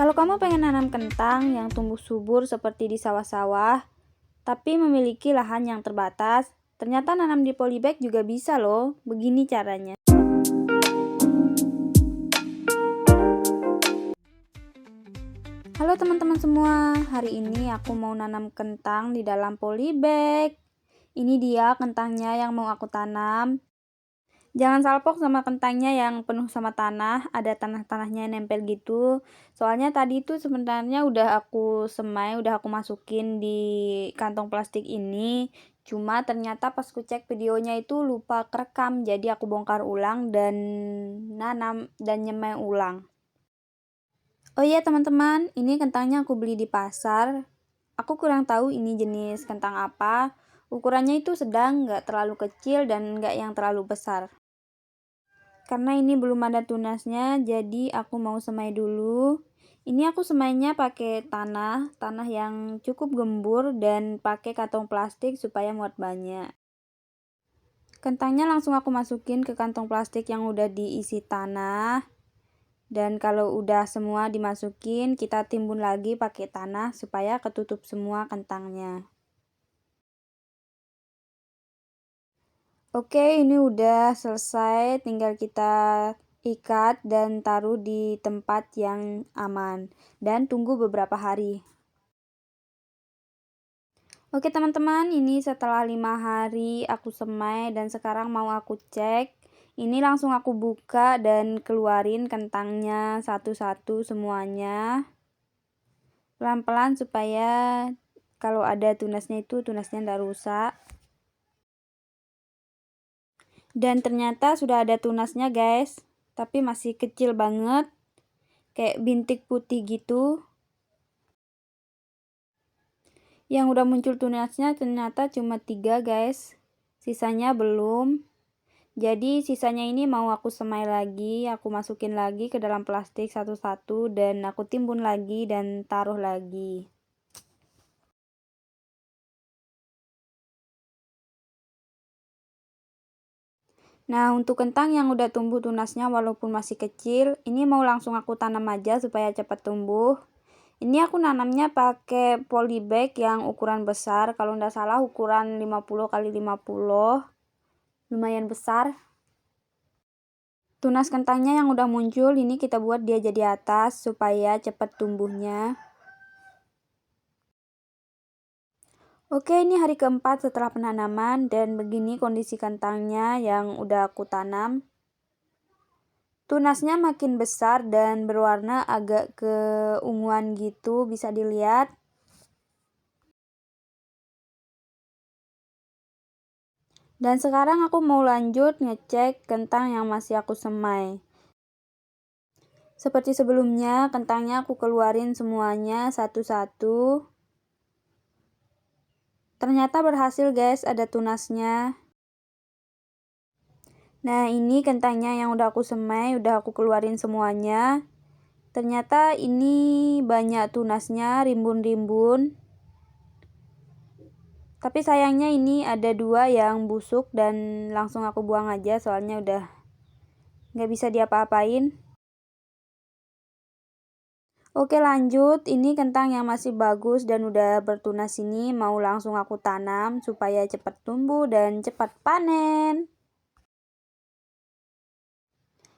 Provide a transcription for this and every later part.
Kalau kamu pengen nanam kentang yang tumbuh subur seperti di sawah-sawah, tapi memiliki lahan yang terbatas, ternyata nanam di polybag juga bisa loh. Begini caranya. Halo teman-teman semua, hari ini aku mau nanam kentang di dalam polybag. Ini dia kentangnya yang mau aku tanam. Jangan salpok sama kentangnya yang penuh sama tanah, ada tanah-tanahnya yang nempel gitu. Soalnya tadi itu sebenarnya udah aku semai, udah aku masukin di kantong plastik ini. Cuma ternyata pas ku cek videonya itu lupa kerekam, jadi aku bongkar ulang dan nanam dan nyemai ulang. Oh iya teman-teman, ini kentangnya aku beli di pasar. Aku kurang tahu ini jenis kentang apa. Ukurannya itu sedang, nggak terlalu kecil dan nggak yang terlalu besar. Karena ini belum ada tunasnya, jadi aku mau semai dulu. Ini aku semainya pakai tanah yang cukup gembur dan pakai kantong plastik supaya muat banyak. Kentangnya langsung aku masukin ke kantong plastik yang udah diisi tanah. Dan kalau udah semua dimasukin, kita timbun lagi pakai tanah supaya ketutup semua kentangnya. Oke, ini udah selesai, tinggal kita ikat dan taruh di tempat yang aman dan tunggu beberapa hari. Oke teman-teman, ini setelah 5 hari aku semai dan sekarang mau aku cek. Ini langsung aku buka dan keluarin kentangnya satu-satu semuanya. Pelan-pelan supaya kalau ada tunasnya itu tunasnya nggak rusak. Dan ternyata sudah ada tunasnya guys, tapi masih kecil banget, kayak bintik putih gitu. Yang udah muncul tunasnya ternyata cuma 3 guys, sisanya belum. Jadi sisanya ini mau aku semai lagi, aku masukin lagi ke dalam plastik satu-satu dan aku timbun lagi dan taruh lagi. Nah, untuk kentang yang udah tumbuh tunasnya walaupun masih kecil, ini mau langsung aku tanam aja supaya cepat tumbuh. Ini aku nanamnya pakai polybag yang ukuran besar, kalau nggak salah ukuran 50 x 50. Lumayan besar. Tunas kentangnya yang udah muncul, ini kita buat dia jadi atas supaya cepat tumbuhnya. Oke, ini hari keempat setelah penanaman dan begini kondisi kentangnya yang udah aku tanam. Tunasnya makin besar dan berwarna agak keunguan gitu, bisa dilihat. Dan sekarang aku mau lanjut ngecek kentang yang masih aku semai. Seperti sebelumnya, kentangnya aku keluarin semuanya satu-satu. Ternyata berhasil guys, ada tunasnya. Nah, ini kentangnya yang udah aku semai, udah aku keluarin semuanya. Ternyata ini banyak tunasnya, rimbun-rimbun. Tapi sayangnya ini ada 2 yang busuk dan langsung aku buang aja soalnya udah nggak bisa diapa-apain. Oke lanjut, ini kentang yang masih bagus dan udah bertunas ini mau langsung aku tanam supaya cepat tumbuh dan cepat panen.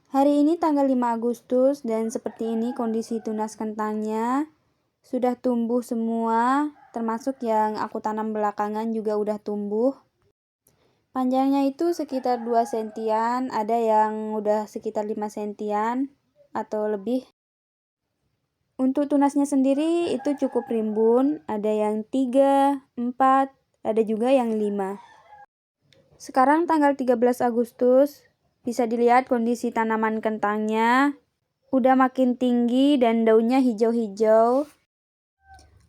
Hari ini tanggal 5 Agustus dan seperti ini kondisi tunas kentangnya. Sudah tumbuh semua, termasuk yang aku tanam belakangan juga udah tumbuh. Panjangnya itu sekitar 2 sentian, ada yang udah sekitar 5 sentian atau lebih. Untuk tunasnya sendiri itu cukup rimbun, ada yang 3, 4, ada juga yang 5. Sekarang tanggal 13 Agustus, bisa dilihat kondisi tanaman kentangnya. Udah makin tinggi dan daunnya hijau-hijau.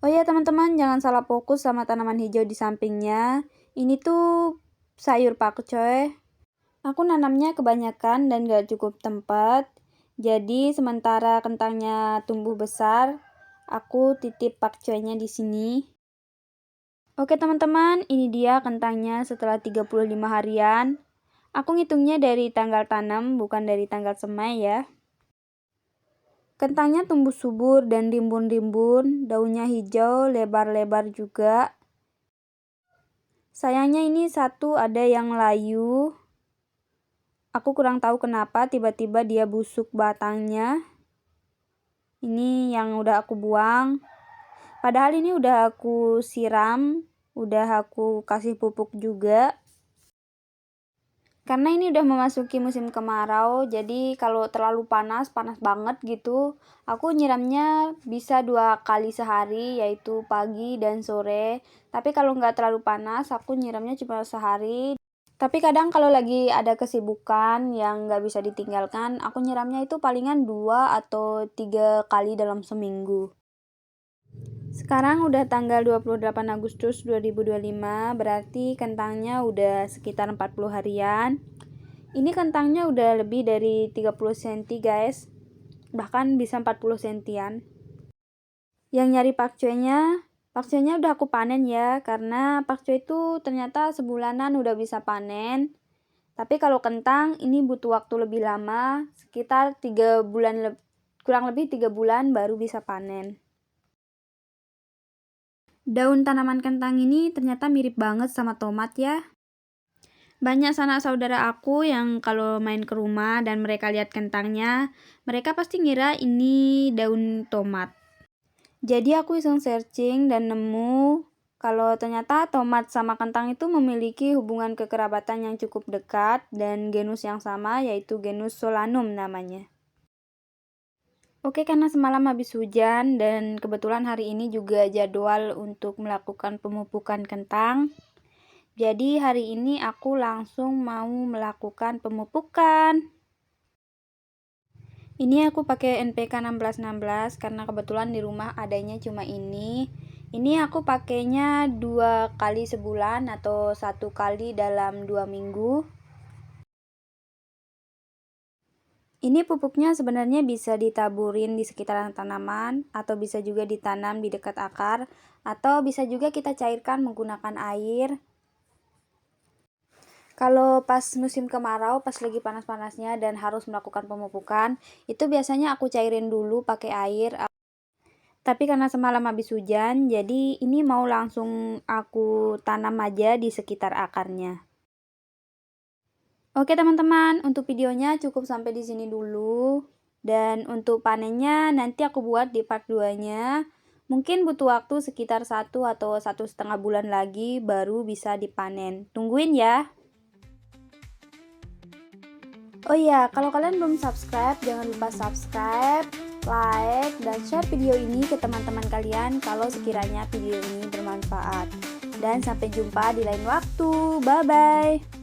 Oh ya teman-teman, jangan salah fokus sama tanaman hijau di sampingnya. Ini tuh sayur pakcoy. Aku nanamnya kebanyakan dan gak cukup tempat. Jadi sementara kentangnya tumbuh besar, aku titip pakcoynya di sini. Oke teman-teman, ini dia kentangnya setelah 35 harian. Aku ngitungnya dari tanggal tanam, bukan dari tanggal semai ya. Kentangnya tumbuh subur dan rimbun-rimbun, daunnya hijau, lebar-lebar juga. Sayangnya ini satu ada yang layu. Aku kurang tahu kenapa tiba-tiba dia busuk batangnya. Ini yang udah aku buang. Padahal ini udah aku siram, udah aku kasih pupuk juga. Karena ini udah memasuki musim kemarau, jadi kalau terlalu panas, panas banget gitu, aku nyiramnya bisa 2 kali sehari, yaitu pagi dan sore. Tapi kalau nggak terlalu panas, aku nyiramnya cuma sehari. Tapi kadang kalau lagi ada kesibukan yang nggak bisa ditinggalkan, aku nyiramnya itu palingan 2 atau 3 kali dalam seminggu. Sekarang udah tanggal 28 Agustus 2025, berarti kentangnya udah sekitar 40 harian. Ini kentangnya udah lebih dari 30 cm guys, bahkan bisa 40 sentian. Yang nyari pakcoynya udah aku panen ya, karena pakcoy itu ternyata sebulanan udah bisa panen. Tapi kalau kentang ini butuh waktu lebih lama, sekitar 3 bulan, kurang lebih 3 bulan baru bisa panen. Daun tanaman kentang ini ternyata mirip banget sama tomat ya. Banyak sanak saudara aku yang kalau main ke rumah dan mereka lihat kentangnya, mereka pasti ngira ini daun tomat. Jadi aku iseng searching dan nemu kalau ternyata tomat sama kentang itu memiliki hubungan kekerabatan yang cukup dekat dan genus yang sama, yaitu genus Solanum namanya. Oke, karena semalam habis hujan dan kebetulan hari ini juga jadwal untuk melakukan pemupukan kentang. Jadi hari ini aku langsung mau melakukan pemupukan. Ini aku pakai NPK 1616 karena kebetulan di rumah adanya cuma ini. Ini aku pakainya 2 kali sebulan atau 1 kali dalam 2 minggu. Ini pupuknya sebenarnya bisa ditaburin di sekitaran tanaman, atau bisa juga ditanam di dekat akar, atau bisa juga kita cairkan menggunakan air. Kalau pas musim kemarau, pas lagi panas-panasnya dan harus melakukan pemupukan, itu biasanya aku cairin dulu pakai air. Tapi karena semalam habis hujan, jadi ini mau langsung aku tanam aja di sekitar akarnya. Oke teman-teman, untuk videonya cukup sampai di sini dulu. Dan untuk panennya nanti aku buat di part 2-nya. Mungkin butuh waktu sekitar 1 atau 1,5 bulan lagi baru bisa dipanen. Tungguin ya. Oh iya, kalau kalian belum subscribe, jangan lupa subscribe, like, dan share video ini ke teman-teman kalian kalau sekiranya video ini bermanfaat. Dan sampai jumpa di lain waktu. Bye-bye.